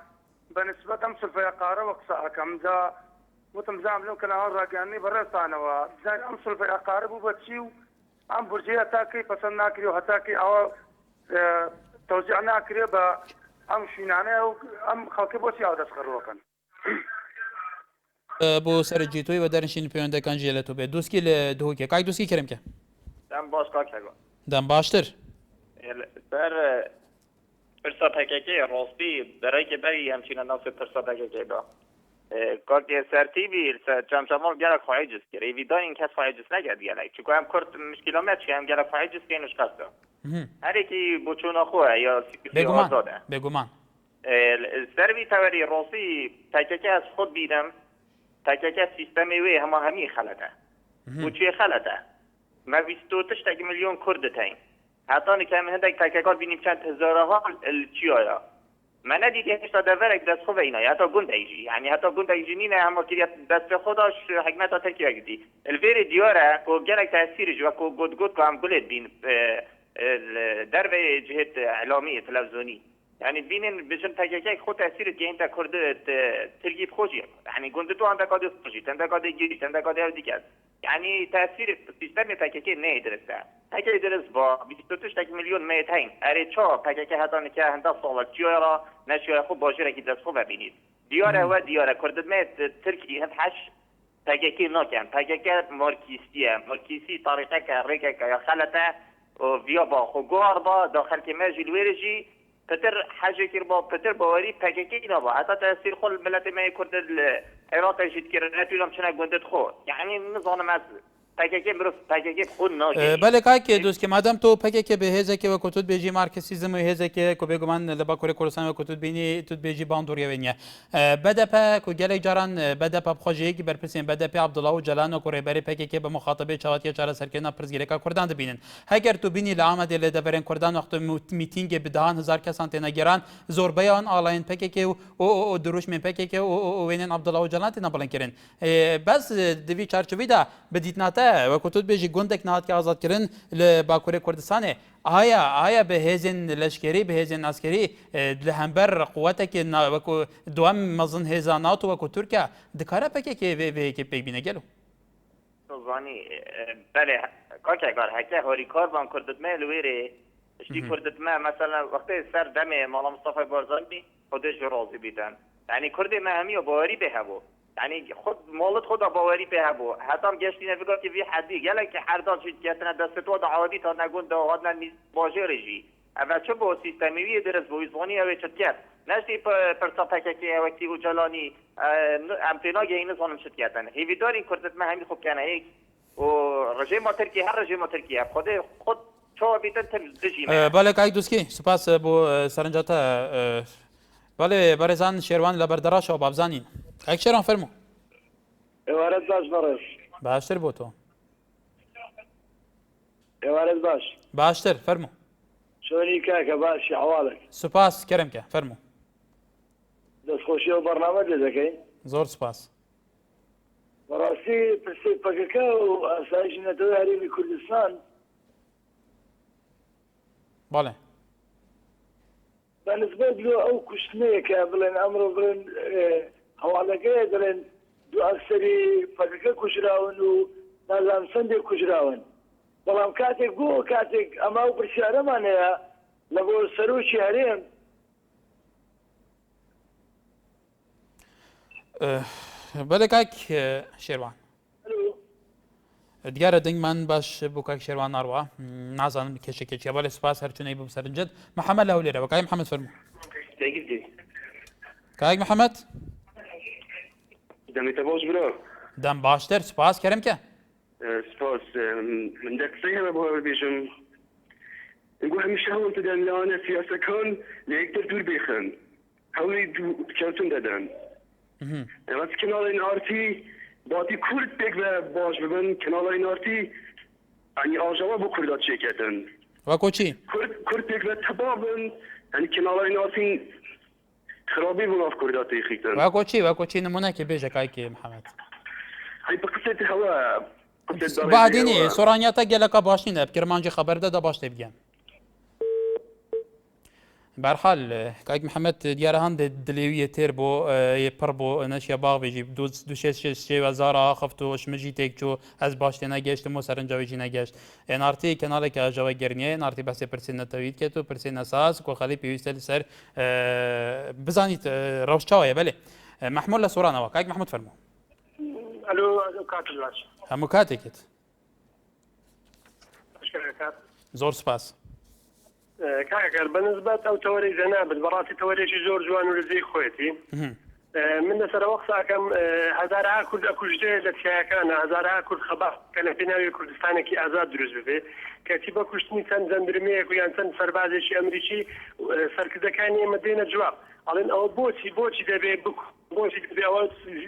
بنسبة أمسل في أقارة وقصاكم ذا متمزام لو كان راجعني برستانه وزين أمسل في أقارب وبتشيو ام برجيه تاكي پسند ناکری و حتی که او توزیع ناکری با ام شینانه او ام خلقی بوسی او دست خرو کن بو سر جیتوی و درنشین پیونده کان جیلتو به دوسکی لدهو که کاک دوسکی کریم که دم باش کاک هگو دم باشتر بر پرسا پککی راستی برای که بری همچین ناس پرسا پککی با کارتی سرتیبی چمچمان گرک خواهی جست کرد ویدان این کس خواهی جست نگرد گلک چون هم کرد مشکلات چی هم گرک خواهی جست که اینوش کسته هر یکی بچون خواه یا سیکسی آزاده بگمان سروی توری راستی تککی از خود بیدم تککی از سیستمی وی همی خلطه و چی خلطه ما 22 میلیون کرد تاین حتی نکم هندک تککار بینیم چند هزاره ها چی آیا من ندید یکیش تا دورک دست خوب اینایی حتی گنده ایجی یعنی حتی گنده ایجی نینه همه که دست خودش حکمت ها ترکیه گدی الویر دیاره که گرک تأثیر جو که گود که هم گلت بین در به جهت اعلامی تلویزیونی یعنی بینن بجن تکیک خود تأثیر که این تا کرده ترکیب خوشی یعنی گنده تو هنده کاده خوشی تنده کاده گیری تنده کاده هر دیگه یعنی تأثیر سیستم تکیک نه درسته تکیک درست با 22 میلیون میتین اره چا تکیک حتی که هنده سال چیارا نشیار خوب باشه که دست خوب ببینید دیاره و دیاره کرده میت ترکی هد حش تکیک نکن تکیک مارکیسی طریقه که ریکه که خلطه و ویا با خوگوار با داخل که مجل ویرجی پتر حاجه کربا پتر باوری پککی نبا حتی تأثیر خل ملت ما کرد العراق جد کرد نتیجم چنگ گندت خو یعنی نظام از پککی برف پککی خود ناجی بله که دوست که مادام تو پککی به هزه که و کتود بیجی مارکسیزم و هزه که کو بگو من لبا کره کردستان و کتود بینی تو بیجی باندوریا وینیا بدپا کو گله جاران بدپا بخوجی که برپسین بدپا عبدالله و جلان و کره بری پککی به مخاطبه چاواتی چاره سرکنا پرزگیره کا کردان دبینن اگر تو بینی لعامد ل دبرن کردان وقت میتینگ به دهان هزار کسان تنگران زور بیان آلاین پککی و دروش من پککی و وینن عبدالله و جلان تنا بلند کرن بس دوی چارچوبی دا بدیتناته و کتود بیجی گندک نهاد که آزاد کردن لباکوره کردستانه آیا به هزین لشکری به هزین عسکری لهمبر قوته که دوام مزن هزانات و ترکیه دکاره پکه که وی که پی بینه گلو زانی بله کاکگار هکه هاری کار بان کردت ما لویره اشتی کردت ما مثلا وقتی سر دم مولا مصطفی بارزانی خودش راضی بیدن یعنی کرد ما همی و باوری به هبو یعنی خود مالت خدا باوری به هبو حتی هم گشتی نفکر که وی حدی گله که هر دار شد که تنها دست تو دعوادی تا نگون دعواد نمیز باجه رجی اول چه با سیستمیوی درست با ویزوانی اوی چد کرد نشتی پرسا پککی وقتی و جلانی امتنا گینه زانم شد کردن هیوی داری کردت ما همین خوب کنه هیچ و رژیم ترکیه هر رژیم ترکیه خود چه بیتن تلویزیون بله کاک دوسکی سپاس بو سرنجاتا بله برزان شیروان لبردراش و بابزانین کاک شیروان فرمو وارد باش برش باشتر بو تو وارد باش باشتر فرمو شوني كاكا باشي حوالك سپاس کرم که فرمو دست خوشی و برنامه دەکەی زۆر سپاس بەڕاستی پرسی پەکەکە و ئاسایشی نەتەوەی هەرێمی کوردستان بەڵێ بەنسبەت لە ئەو کوشتنەیە کە بڵێن ئەمڕۆ بڵێن هەواڵەکەیە دەڵێن دوو ئەکسەری پەکەکە کوژراون و نازانم چەندێک کوژراون بەڵام کاتێک بۆ کاتێک ئەما و پرسیارەمان هەیە لە بۆ سەرۆکی هەرێم بەڵێ کاک شێروان دیارە دەنگمان باش بۆ کاک شێروان ناڕوا نازانم کێشێکێکیە بەڵێ سپاس هەرچونەی بوو سەرنجت محەممەد لە هەولێرەوە کاک محەممەد فەرموو کاک محەممەد دەمێتە بۆش برۆ دەم باشتر سپاس کەرم کە سپاس من دەقسەی هەمە بۆ بێژم نقول هەمیشە هەوڵم دەدەن لەوانە سیاسەکان لە یەکتر دوور بێخن هەوڵی کەوتن دەدەن ئەمەس کەناڵی ئارتی باتی کورد پێک بە باش ببن کەناڵی ئارتی ئەنی ئاژاوە بۆ کوردات چێکەدەن وەکو چی کورد پێک بە تەبا بن ئەنی کەناڵی ئارتی خرابی بۆ ناف کوردات تێخیتن وەکو چی نمونەکی بێژە کایکی محەممەد هەی بە قسەی هەوە بعدینی سۆرانیاتە گەلەکە باشینە بکرمانجی خەبەردەدا باش تێ بگەن بەرحال کاک محەممەد دیارە هەندێ دلێویە تێر بۆ پڕ بۆ نەشیە باغێژی دوشێوەزارە خەفت و شمژی تێک چوو ئەس باش تێ نەگەشتم و سەرنجاوێژی نەگەشت ئێنارتی کەناڵێکە ئاژەوە گەرنیە نارتی بەسێ پرسێ نەتەویت کێت و پرسێ نەساس کۆخەڵی پێویستە لەسەر بزانیت ڕەوشچاوەیە بەلێ محمود لە سۆرانەوە کاک محمود فەرموو هەموو کاتێکت زۆر سپاس کاکەکەر بەنسبەت ئەو تەوەری جەنابەت بەڕاستی تەوەرێکی زۆر جوان و لەزەی خۆیەتی من لەسەرەوە قساکەم هەزارها کورد ئەکوژدێ لە تیایەکانە هەزارها کورد خەبات کە لە پێناوی کوردستانێکی ئازاد دروست ببێ کەچی بە کوشتنی چەند زەندرمەیەک و یان چەند سەربازێکی ئەمریکی سەرکردەکانی ئێمە دێنە جواب ئەڵێن ئەوە بۆچی دەبێ بۆچی دەبێ ئەوە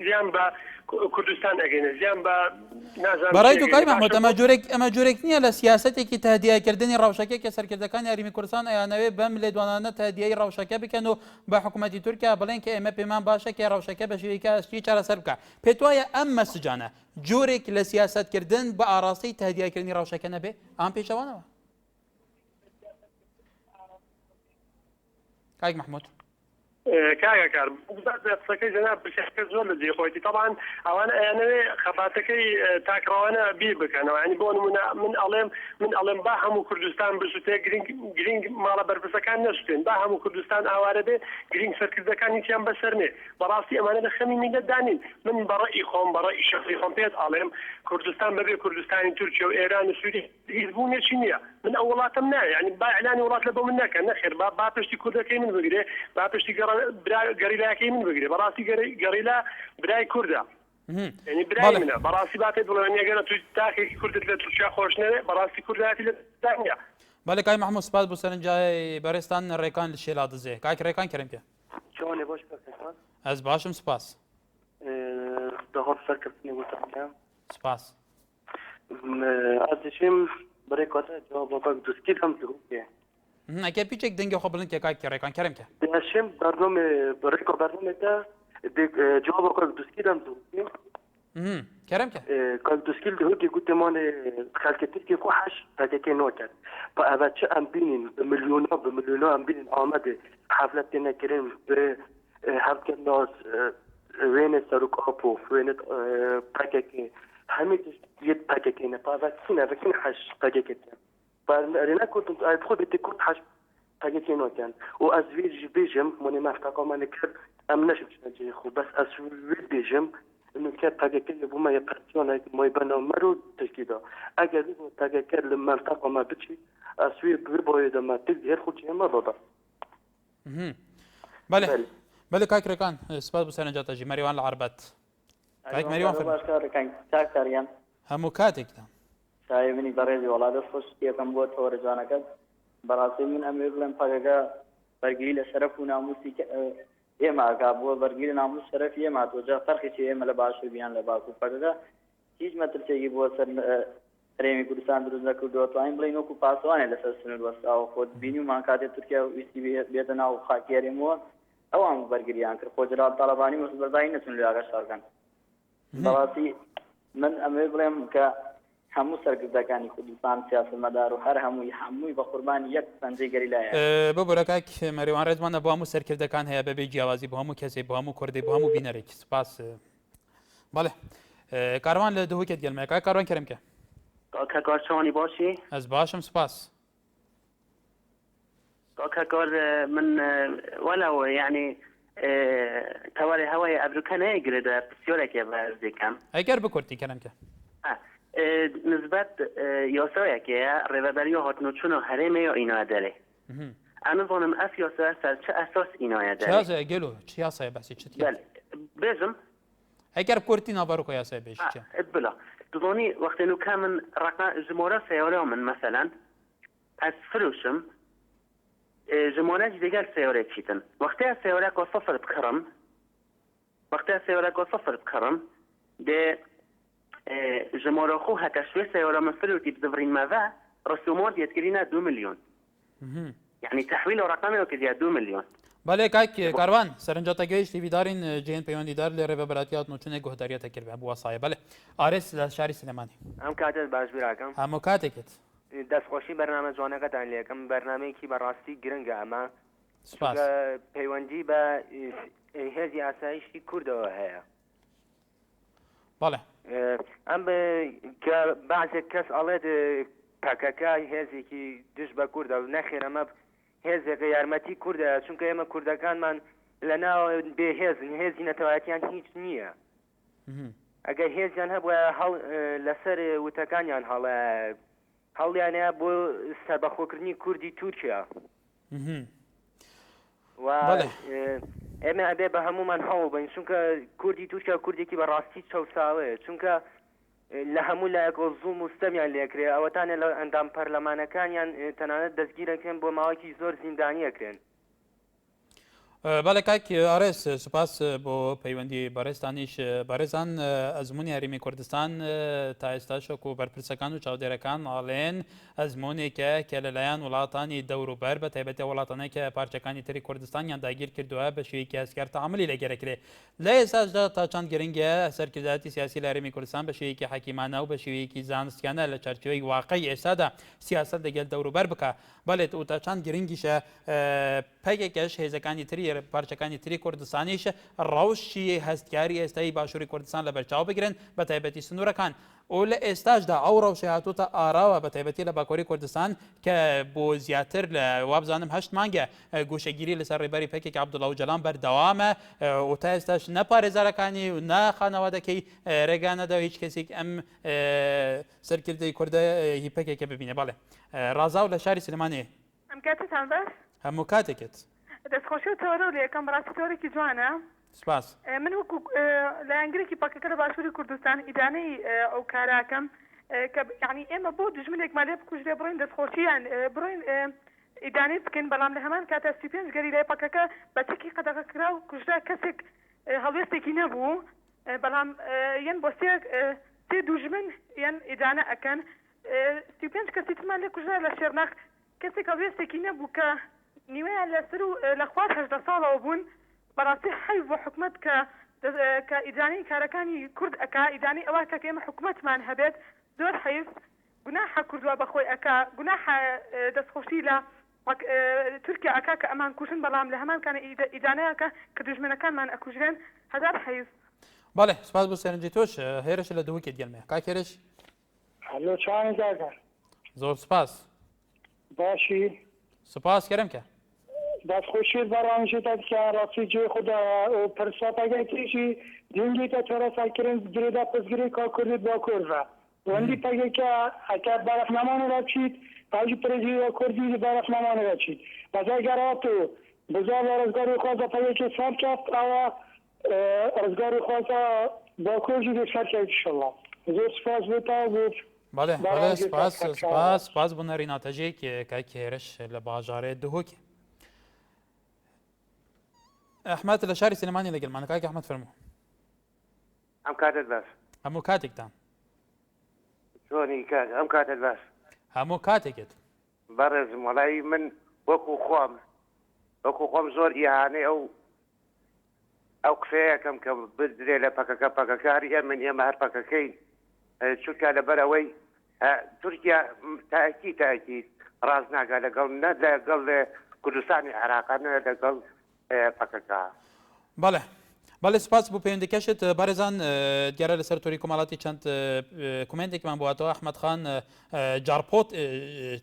زیان بە کوردستان ئەگەینە زیان بە نازانم بەڕای تو کای محمود ئەمە جۆرێک نییە لە سیاسەتێکی تهدیدکردنی ڕەوشەکە کە سەرکردەکانی یاریمی کوردستان ئەیانەوێ بەم لێدوانانە تهدیای ڕەوشەکە بکەن و بە حکوومەتی تورکیا بڵێن کە ئێمە پێمان باشە کە ڕەوشەکە بە شێوەیەکی ئاشتی چارەسەر بکە پێت وایە ئەم مەسجانە جۆرێک لە سیاسەتکردن بە ئاراستی تهدیدکردنی ڕەوشەکە نەبێ ئەم پێشەوانەوە کاک محمود کاکەکار قسەکەی جەناب بشەکە زۆر لە جێ خۆیەتی طبعاً ئەوانە ئەیانەوێ خەباتەکەی تاکڕەوانە بیر بکەنەوە ینی بۆ نمونە من ئەڵێم با هەموو کوردستان بسووتێ گرنگ ماڵە بەرپرسەکان نەسوێن با هەموو کوردستان ئاوارە بێ گرنگ سەرکردەکان هیچیان بەسەر نێ بەڕاستی ئەمانە لە خەمی میلەت دانین من بەڕێی خۆم بەڕێی شەخصی خۆم پێت ئاڵێم کوردستان بەبێ کوردستانی تورکیا و ئێران و سووری هیچ بوونێکی نییە من ئەو وڵاتم نایە ینی با ئەعلانی وڵات لە بۆ من نەکەن نەخێر با پشتی کوردەکەی من بگرێ با پشتی گەریلاکەی من بگرێ بەڕاستی گەریلا برای کووردە ینی برای منە بەڕاستی باتێت بڵێن ئەگەرە توی تاکێکی کوردت لە تورکیا خۆش نەوێ بەڕاستی کوردایەتی لە دانیا بەڵێ کای محمود سپاس بۆ سەرنجای بەڕێستان ڕێکان لە شێلا دزێ کاک ڕێکان کەرم پێ چۆنێ باش کەسەکان ئەس باشم سپاس دەهۆڵ سەرکردنی وتەکەم سپاس ئەس دەشێم بەڕێ کاتە جوابەکە دوسکی هەم دووکێ ئەگە پیچێک دەنگی خۆ بڵن کە کاکی ڕێکان کەرم کە دەشێم بەرنامە بەڕێکۆ بەرنامەکە جوابەکە دوسکی هەم دووکێ کەرم کە کاک دوسکیل دهوتی گوتمانێ خەلکەتێکی خۆ حەش تاکەکەی نۆکرد بە ئەوە چه ئەم بینین بە ملیۆنا ئەم بینین ئامەدێ حەفلەت تێنەکردن بێ هەفتە ناز وێنێ سەرۆکاپ و وێنێت پاکێکی همه یه پاکێکی نەپاڤەکسینە بەکین حەش پاکێکێتە رێنا کورتم خۆ بێتی کورت حەش پاکێکی نۆکەن و ئەس وێژی بێژم مۆنێ مەفتاقۆمانە کرد ئەم نەشم چنەجێ خۆ بەس ئەس وێ بێژم نوکە پاکێکی بوومە یە پەرسیۆنێک مۆی بەنەوە مەر و تشکیدا ئەگەر پاکێکە لە مەفتاقۆمە بچی ئەس وێ بۆیە دەما تێک هێر خوچی ئەمە بەدا بله کاکرەکان سپاس بۆ سەرنجاتەژی مەریوان لە عربەت کاک مەریوان چاکتاریان هەموو کاتێکدا چای منی بەڕێزی وڵات دەست خۆش پێکەم بۆ تەوەرە جوانەکەت بەڕاستی من ئەمێ بڵێم پەگەکە بەرگری لە شەرەف و ناموسی ئێمە ئەکا بۆ بەرگری ناموس شەرەفی ئێمە تۆجا فەرقێکی ئێمە لە باشوور بیان لە باکوور پەگەکە هیچ مەترسێکی بۆ سەر هەرێمی کوردستان دروست نەکردووە توانین بڵین وەکو پاسوانێ لەسەر سنوور وەستاوە خۆت بینیومان کاتێک تورکیا ویستی بێتە ناو خاکی هەرێمەوە ئەوان بەرگریان کرد خۆ جەناب تاڵەبانی مەسبەرداری نەچون لە ئاگا شارکان بەڕاستی من ئەمێ بڵێم کە هەموو سەرکردەکانی کوردستان سیاسەتمەدار و هەر هەمووی بە قوربانی یەک پەنجەی گەریلایە ببوورە کاک مەریوان ڕێزمانە بۆ هەموو سەرکردەکان هەیە بەبێ جیاوازی بۆ هەموو کەسێک بۆ هەموو کوردی بۆ هەموو بینەرێکی سپاس بەڵێ کاروان لە دووکێت گەلمەیە کاک کاروان کەرمکە کاکار چۆنی باشی؟ ئەس باشم سپاس کاکار من وەلاو یعنی تەوەری هەوای ئەبروکە نەیەگرێتە پرسیۆرێکێ بەرز دەکەم ئەگەر بکورتی کەرمکە نسبت یاسایەکەیە ڕێبەری و هاتنوچون و هەرێمێ و ئینایە دەرێ ئەمە بۆنم ئەف یاسایە سەر چه ئەساس ئینایە دەرێ یاسایە گەلو چ یاسایە باسی چ بێژم ئەگەر کورتی ناوبەڕۆکە یاسای بێژ بلا دڵۆنی وەختێن و کا من ڕقا ژمۆرە سەیارە من مەسەلەن ئەس فروشم ژمۆرەی دەگەر سەیارێکیتن وەختەیە سەیارەکە سەفر بکڕم وەختەیە سەیارەکە سەفر بکڕم دێ ژمۆرە خۆ هەکە شوێ سەیارە من فروتی بدەڕینمەوە ڕسومات یەتگرینە 2 ملیۆن يعني تحويل رقمي وكذا 2 مليون بله کاک کاروان سەرنجاتە گەیشتی بیدارین جێن پەیوەندیدار لێ ڕێبەبەراتیات نوچونێک گۆهداریەتە کرد بە وەسایە بەڵێ ئارێس لە شاری سلێمانی ئەم کاتت باش بیراکەم هەموو کاتێکت دەستخۆشی بەرنامە جوانەکەتان لێکم بەرنمەیەکی بەڕاستی گرنگە ئەمە پەیوەندی بە هێزی ئاسایشی کوردەوە هەیە بەڵێ ئەم کە بەعزێک کەس ئەڵێت پەکەکە هێزێکی دش بە کووردە و نەخێر ئەمە هێزێکە یارمەتی کووردە چونکە ئێمە کوردەکانمان لە ناو بێهێزن هێزی نەتەوایەتیان هیچ نییە ئەگەر هێزیان هەبووە لەسەر وتەکانیان هەڵیانەیە بۆ سەربەخۆکردنی کوردی تورکیا و ئێمە ئەبێ بە هەمومان هەوڵ بین چونکە کوردی تورکیا کوردێکی بەڕاستی چەساوەیە چونکە لە هەموو لایەکۆ زوڵم و ستەمیان لێکرێ ئەوەتانە لە ئەندام پەرلەمانەکانیان تەنانەت دەستگیرەکەن بۆ ماوەکی زۆر زیندانیەکرێن بەڵێ کاک ئارێس سوپاس بۆ پەیوەندی بەڕێستانیش بەڕێزان ئەزمموی هەرێمی کوردستان تا ئێستا شۆک و بەرپرسەکان و چاودێرەکان ئاڵێن ئەزممونێکە کە لەلایەن وڵاتانی دەوروبەر بە تایبەتی وڵاتانێکە پارچەکانی تری کوردستانیان داگیر کردووە بە شێوەیەکی ئەسکار تەعاملی لەگەرەکرێ لە ئێستاشدا تا چەند گرنگە سەرکردایەتی سیاسی لە هەرێمی کوردستان بە شێوەیەکی حەکیمانە و بە شێوەیەکی زانستیانە لە چارچوبەی واقعی ئێستادا سیاست لەگەل دەوروبەر بکە بەڵێت و تا چەند گرنگیشە پەکێکەش هێزەکانی تری پارچەکانی تری کوردستانیش ڕەوشی هەستکاری ئێستایی باشووری کوردستان لە بەرچاو بگرن بە تایبەتی سنوورەکان و لە ئێستاشدا ئەو ڕەوشی هاتووتە ئاراوە بە تایبەتی لە باکووری کوردستان کە بۆ زیاتر لە وابزانم 8 مانگە گوشەگیری لەسەر ڕێبەری پەکێکی عەبدوڵڵا ئۆجەلان بەردەوامە و تا ئێستاش نە پارێزارەکانی و نە خانەوادەکەی ڕێگانەدا هیچ کەسێک ئەم سەرکردەی کوردە هی پەکێکە ببینێ بەڵێ ڕازاو لە شاری سلێمانی ئەم کاتتان بەس هەموو کاتێکت دەستخۆشی و تەوەرە و لێکەم بەڕاستی تۆرێکی جوانە سپاس من وەکو لایەنگرێکی پاکەکە لە باشووری کوردستان ئیدانەی ئەو کاراکەم کە یعنی ئێمە بۆ دژمنێکمان لێ بکوژرێ بڕۆین دەستخۆشییان بڕۆین ئیدانەی بکەین بەڵام لە هەمان کاتە 35 گەری لای پاکەکە بە چەکی قەدەغەکرا و کوژرا کەسێک هەڵوێستێکی نەبوو بەڵام یەن بۆ سێ دوژمن یەن ئیدانە ئەکەن 35 کەسی ترمان لێ کوژرا لە شێرناخ کەسێک هەڵوێستێکی نەبوو کە نیوەیان لەسەر و لە خوار 18 ساڵەوە بوون بەڕاستی حەیف بۆ حکومەت کە ئیدانەی کارەکانی کورد ئەکا ئیدانەی ئەوە کە ئێمە حکومەتمان هەبێت زۆر حەیف گوناحە کوردووە بەخۆی ئەکا گوناحە دەستخۆشی لە تورکیا ئەکا کە ئەمان کوژن بەڵام لە هەمان کانە ئیدانەیەکە کە دژمنەکانمان ئەکوژرێن هەزار حەیف بەڵێ سپاس بۆ سەرنجی تۆش هێرش لە دووکێت گەلمێ کاکێرش هەلۆ چاوانی داگە زۆر سپاس باشی سپاس کەرمکە دەستخۆشی بەڕامژێتات کە ڕاستی جێ خوددا پرساتەکەی تریشی دینگیتە تۆرە ساکردن درێدا پزگیری کاکردیت با کوردە وەندی پەگێکە ئەکە بەرەفنەمانە بچیت پاژی پرێزی کوردی بەرەفنەمانە بچیت بەجای گەڕات و بزن رزگاری خواسته پایی که سر کرد اما رزگاری خواسته با کوچی که سر کرد انشالله زور سپاس بوده بود بله سپاس بو نریناتجی که کهرش لباجاره دهوکی احمد لشاری سليماني لقل معنا كاك احمد فرمو ام كاتل باس همو كاتك تام شلوني كات ام كاتل باس همو كاتك برز مولاي من وكو خوام زور يعني او كفايه كم بدري لا باكاكاري من يما هر باكاكين شو كان بروي تركيا تاكيد رازنا قال كردستان العراق انا قال باكاكا بله سپاس بو پەیوەندیکەشت بارێزان دیارە لەسەر تۆری کۆمەڵاتی چەند کومنتێکمان بواتەوە ئەحمەد خان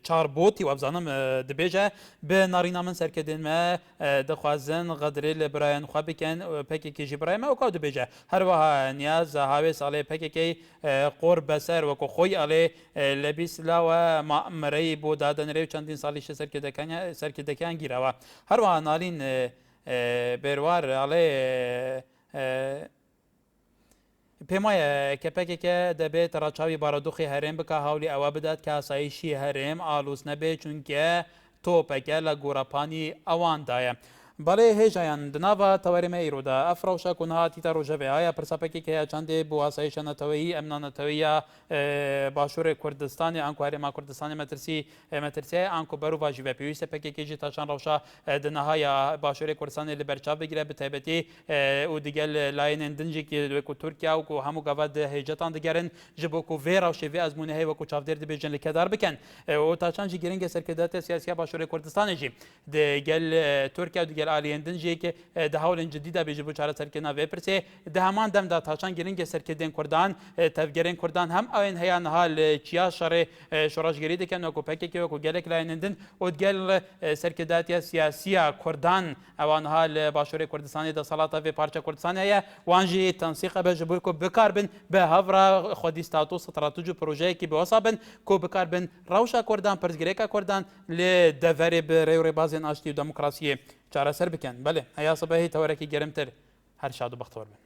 چاربۆتی وابزانم دەبێژە بە ناڕینا من سەرکردنمە دەخوازن غەدرێ لە برایان خوا بکەن پەکێکیژی برایمە وەکاو دەبێژە هەروەها نیاز هاوێ ساڵێ پەکێکی قۆر بەسەر وەکو خۆی ئەڵێ لە بیسلاوە مەرەی بۆ دادەنرێ و چەندین ساڵیشە سەرکردەکەیان گیرەوە هەروەها نالین بێروار ئەڵێ پێم وایە کەپێکێکە دەبێت ڕاچاوی بارەدوخی هەرێم بکە هەولی ئەوە بدات کە ئاسایشی هەرێم ئالووس نەبێت چونکە تۆپەکە لە گۆڕەپانی ئەواندایە بەڵێ هێژایان دناوە تەوەریمە ئیرۆدا ئەفرەوشە کوونهاتیتە ڕۆژەبێ هەیە پرسەپێکی هەیە چەندێ بۆ ئاسایشە نەتەوەیی ئەمنانەتەوەیە باشووری کوردستانی ئەنکو هەرێما کوردستانی مەترسیە ئەنکو بەر و باژی بە پێویستە پێکێکێکی تاشان ڕەوشە دنەهایە باشووری کوردستانی لە بەرچاو بگرێت بە تایبەتی و دیگەل لایەنێن دنجێکی وەکو تورکیا وەکو هەموو گەڤەت هێجەتان دەگەرن ji بۆ ku vê rewşê vê ezmûnê heye wekû çavdêr dibêjin li kedar bikin û taçan jî giringê serkirdata siyasiya Başûrê Kurdistanê jî di gel Tirkiye û di gel aliyên din jî di hewlên cidî de bêjî bû çareserkirina vê pirsê di heman dem da taçan giringê serkirdên Kurdan tevgerên Kurdan hem ew ên heya niha li çiya şerê şoreşgerî dikin wekû PKK wekû gelek layên din û di gel serkirdatiya siyasiya Kurdan ewan niha li Başûrê Kurdistanê de salata vê parça Kurdistanê heye wan jî tensiqa be ji bo ku bikar bin bi hevra xwedî status stratejî projeyekî bi wesa bin ku bikar bin rewşa Kurdan pirsgirêka Kurdan lê deverê bi rêwrêbazên aştî û demokrasiyê çareser bikin belê heya sibehî tewerekî germtir her şad û bextewar bin